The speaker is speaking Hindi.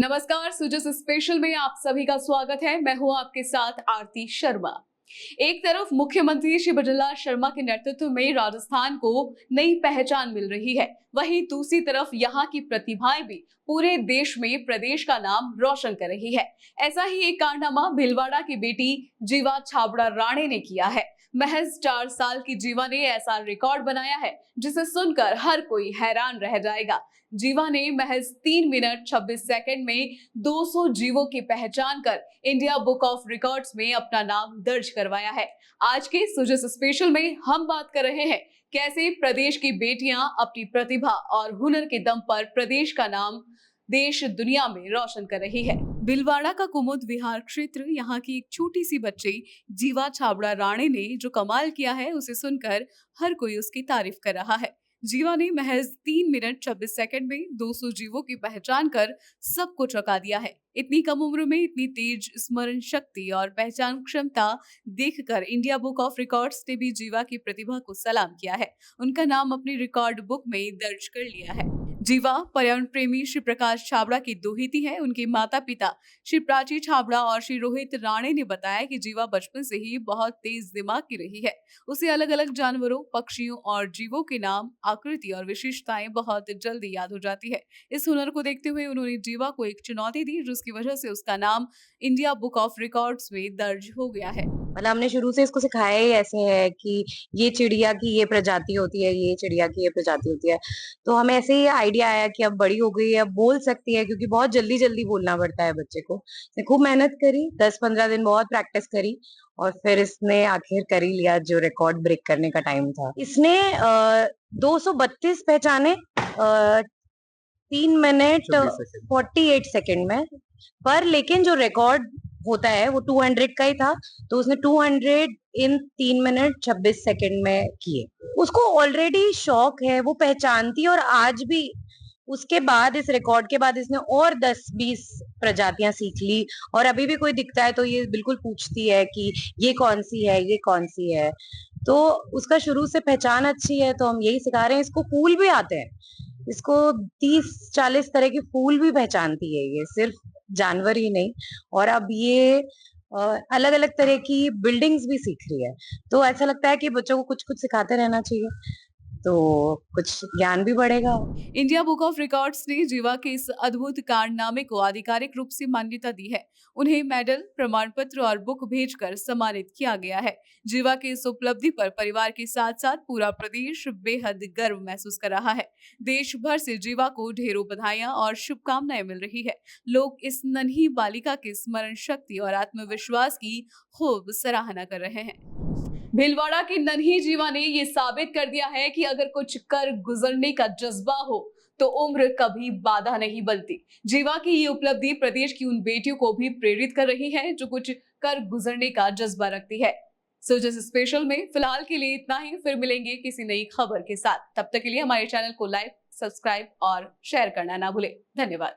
नमस्कार, सुजस स्पेशल में आप सभी का स्वागत है। मैं हूं आपके साथ आरती शर्मा। एक तरफ मुख्यमंत्री श्री भजनलाल शर्मा के नेतृत्व में राजस्थान को नई पहचान मिल रही है, वहीं दूसरी तरफ यहां की प्रतिभाएं भी पूरे देश में प्रदेश का नाम रोशन कर रही है। ऐसा ही एक कारनामा भीलवाड़ा की बेटी जीवा छाबड़ा राणे ने किया है। महज 4 साल की जीवा ने ऐसा रिकॉर्ड बनाया है जिसे सुनकर हर कोई हैरान रह जाएगा। जीवा ने महज 3 मिनट 26 सेकंड में 200 जीवों की पहचान कर इंडिया बुक ऑफ रिकॉर्ड्स में अपना नाम दर्ज करवाया है। आज के सुजस स्पेशल में हम बात कर रहे हैं कैसे प्रदेश की बेटियां अपनी प्रतिभा और हुनर के दम पर प्रदेश का नाम देश दुनिया में रोशन कर रही है। भीलवाड़ा का कुमुद विहार क्षेत्र यहाँ की एक छोटी सी बच्ची जीवा छाबड़ा राणे ने जो कमाल किया है उसे सुनकर हर कोई उसकी तारीफ कर रहा है। जीवा ने महज 3 मिनट 26 सेकंड में 200 जीवों की पहचान कर सबको चौंका दिया है। इतनी कम उम्र में इतनी तेज स्मरण शक्ति और पहचान क्षमता देखकर इंडिया बुक ऑफ रिकॉर्ड्स ने भी जीवा की प्रतिभा को सलाम किया है। उनका नाम अपनी रिकॉर्ड बुक में दर्ज कर लिया है। जीवा पर्यावरण प्रेमी श्री प्रकाश छाबड़ा की दोहिती है। उनके माता पिता श्री प्राची छाबड़ा और श्री रोहित राणे ने बताया कि जीवा बचपन से ही बहुत तेज दिमाग की रही है। उसे अलग अलग जानवरों, पक्षियों और जीवों के नाम, आकृति और विशेषताएं बहुत जल्दी याद हो जाती है। इस हुनर को देखते हुए उन्होंने जीवा को एक चुनौती दी, जिसकी वजह से उसका नाम इंडिया बुक ऑफ रिकॉर्ड्स में दर्ज हो गया है। मतलब हमने शुरू से इसको सिखाया ही ऐसे है कि ये चिड़िया की ये प्रजाति होती है, ये चिड़िया की ये प्रजाति होती है। तो हमें ऐसे ही आइडिया आया कि अब बड़ी हो गई है, अब बोल सकती है, क्योंकि बहुत जल्दी-जल्दी बोलना पड़ता है बच्चे को। इसने खूब मेहनत करी, 10-15 दिन बहुत प्रैक्टिस करी और फिर इसने आखिर कर ही लिया जो रिकॉर्ड ब्रेक करने का टाइम था। इसने 232 पहचाने 3 मिनट 48 सेकंड में। पर लेकिन जो रिकॉर्ड होता है वो 200 का ही था, तो उसने 200 इन 3 मिनट 26 सेकंड में किए। उसको ऑलरेडी शौक है, वो पहचानती है और आज भी उसके बाद इस रिकॉर्ड के बाद इसने और 10-20 प्रजातियां सीख ली और अभी भी कोई दिखता है तो ये बिल्कुल पूछती है कि ये कौन सी है, ये कौन सी है। तो उसका शुरू से पहचान अच्छी है, तो हम यही सिखा रहे हैं। इसको फूल भी आते हैं, इसको 30-40 तरह के फूल भी पहचानती है ये, सिर्फ जानवर ही नहीं। और अब ये अलग-अलग तरह की बिल्डिंग्स भी सीख रही है। तो ऐसा लगता है कि बच्चों को कुछ-कुछ सिखाते रहना चाहिए, तो कुछ ज्ञान भी बढ़ेगा। इंडिया बुक ऑफ रिकॉर्ड्स ने जीवा के इस अद्भुत कारनामे को आधिकारिक रूप से मान्यता दी है। उन्हें मेडल, प्रमाण पत्र और बुक भेजकर सम्मानित किया गया है। जीवा की इस उपलब्धि पर परिवार के साथ साथ पूरा प्रदेश बेहद गर्व महसूस कर रहा है। देश भर से जीवा को ढेरों बधाइयां और शुभकामनाएं मिल रही है। लोग इस नन्ही बालिका की स्मरण शक्ति और आत्मविश्वास की खूब सराहना कर रहे हैं। भीलवाड़ा की नन्ही जीवा ने ये साबित कर दिया है कि अगर कुछ कर गुजरने का जज्बा हो तो उम्र कभी बाधा नहीं बनती। जीवा की ये उपलब्धि प्रदेश की उन बेटियों को भी प्रेरित कर रही है जो कुछ कर गुजरने का जज्बा रखती है। सुजस स्पेशल में फिलहाल के लिए इतना ही। फिर मिलेंगे किसी नई खबर के साथ। तब तक के लिए हमारे चैनल को लाइक, सब्सक्राइब और शेयर करना ना भूलें। धन्यवाद।